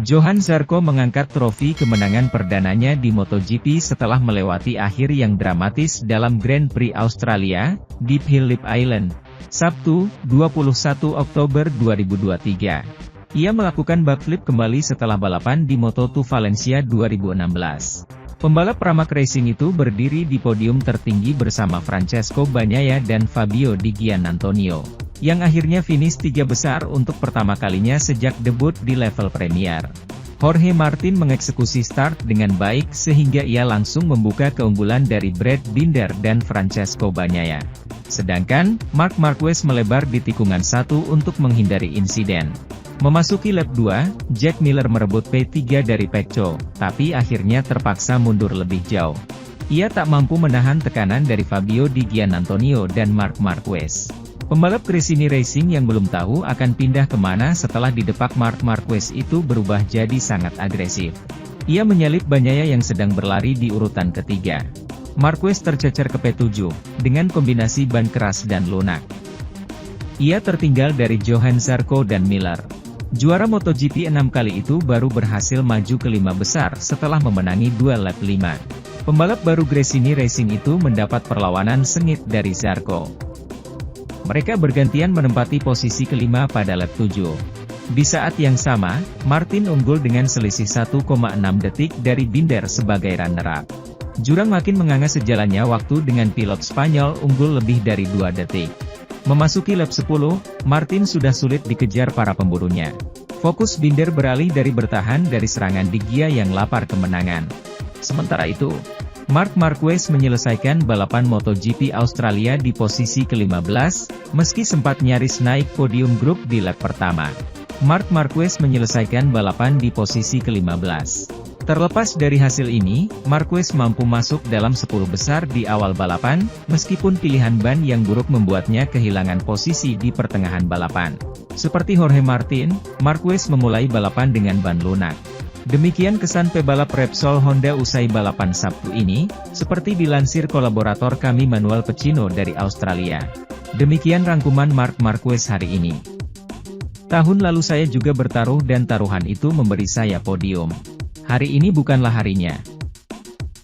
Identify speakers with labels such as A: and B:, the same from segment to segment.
A: Johann Zarco mengangkat trofi kemenangan perdananya di MotoGP setelah melewati akhir yang dramatis dalam Grand Prix Australia, di Phillip Island, Sabtu, 21 Oktober 2023. Ia melakukan backflip kembali setelah balapan di Moto2 Valencia 2016. Pembalap Pramac Racing itu berdiri di podium tertinggi bersama Francesco Bagnaia dan Fabio Di Giannantonio, yang akhirnya finish 3 besar untuk pertama kalinya sejak debut di level Premier. Jorge Martin mengeksekusi start dengan baik sehingga ia langsung membuka keunggulan dari Brad Binder dan Francesco Bagnaia. Sedangkan, Marc Marquez melebar di tikungan 1 untuk menghindari insiden. Memasuki lap 2, Jack Miller merebut P3 dari Pecco, tapi akhirnya terpaksa mundur lebih jauh. Ia tak mampu menahan tekanan dari Fabio Di Giannantonio dan Marc Marquez. Pembalap Gresini Racing yang belum tahu akan pindah kemana setelah didepak Marc Marquez itu berubah jadi sangat agresif. Ia menyalip Bagnaia yang sedang berlari di urutan ketiga. Marquez tercecer ke P7, dengan kombinasi ban keras dan lunak. Ia tertinggal dari Johann Zarco dan Miller. Juara MotoGP 6 kali itu baru berhasil maju ke 5 besar setelah memenangi 2 lap 5. Pembalap baru Gresini Racing itu mendapat perlawanan sengit dari Zarco. Mereka bergantian menempati posisi kelima pada lap 7. Di saat yang sama, Martin unggul dengan selisih 1,6 detik dari Binder sebagai runner-up. Jurang makin menganga sejalannya waktu dengan pilot Spanyol unggul lebih dari 2 detik. Memasuki lap 10, Martin sudah sulit dikejar para pemburunya. Fokus Binder beralih dari bertahan dari serangan Di Gia yang lapar kemenangan. Sementara itu, Marc Marquez menyelesaikan balapan MotoGP Australia di posisi ke-15, meski sempat nyaris naik podium grup di lap pertama. Marc Marquez menyelesaikan balapan di posisi ke-15. Terlepas dari hasil ini, Marquez mampu masuk dalam 10 besar di awal balapan, meskipun pilihan ban yang buruk membuatnya kehilangan posisi di pertengahan balapan. Seperti Jorge Martin, Marquez memulai balapan dengan ban lunak. Demikian kesan pebalap Repsol Honda usai balapan Sabtu ini, seperti dilansir kolaborator kami Manuel Pecino dari Australia. Demikian rangkuman Marc Marquez hari ini. Tahun lalu saya juga bertaruh dan taruhan itu memberi saya podium. Hari ini bukanlah harinya.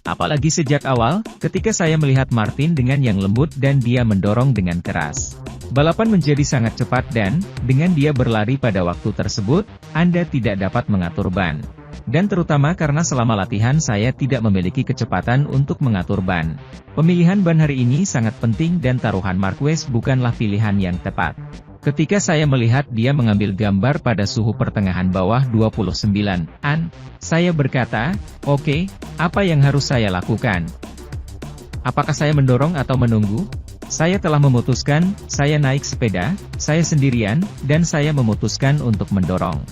A: Apalagi sejak awal, ketika saya melihat Martin dengan yang lembut dan dia mendorong dengan keras. Balapan menjadi sangat cepat dan, dengan dia berlari pada waktu tersebut, Anda tidak dapat mengatur ban. Dan terutama karena selama latihan saya tidak memiliki kecepatan untuk mengatur ban. Pemilihan ban hari ini sangat penting dan taruhan Marquez bukanlah pilihan yang tepat. Ketika saya melihat dia mengambil gambar pada suhu pertengahan bawah 29°, saya berkata, oke, apa yang harus saya lakukan? Apakah saya mendorong atau menunggu? Saya telah memutuskan, saya naik sepeda, saya sendirian, dan saya memutuskan untuk mendorong.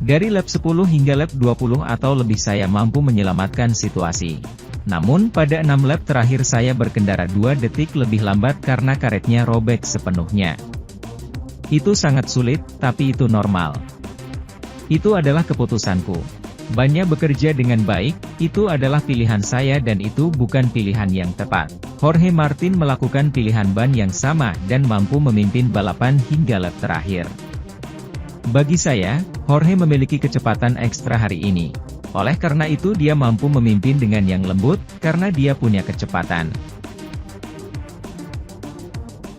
A: Dari lap 10 hingga lap 20 atau lebih saya mampu menyelamatkan situasi. Namun pada 6 lap terakhir saya berkendara 2 detik lebih lambat karena karetnya robek sepenuhnya. Itu sangat sulit, tapi itu normal. Itu adalah keputusanku. Bannya bekerja dengan baik, itu adalah pilihan saya dan itu bukan pilihan yang tepat. Jorge Martin melakukan pilihan ban yang sama dan mampu memimpin balapan hingga lap terakhir. Bagi saya, Jorge memiliki kecepatan ekstra hari ini. Oleh karena itu dia mampu memimpin dengan yang lembut, karena dia punya kecepatan.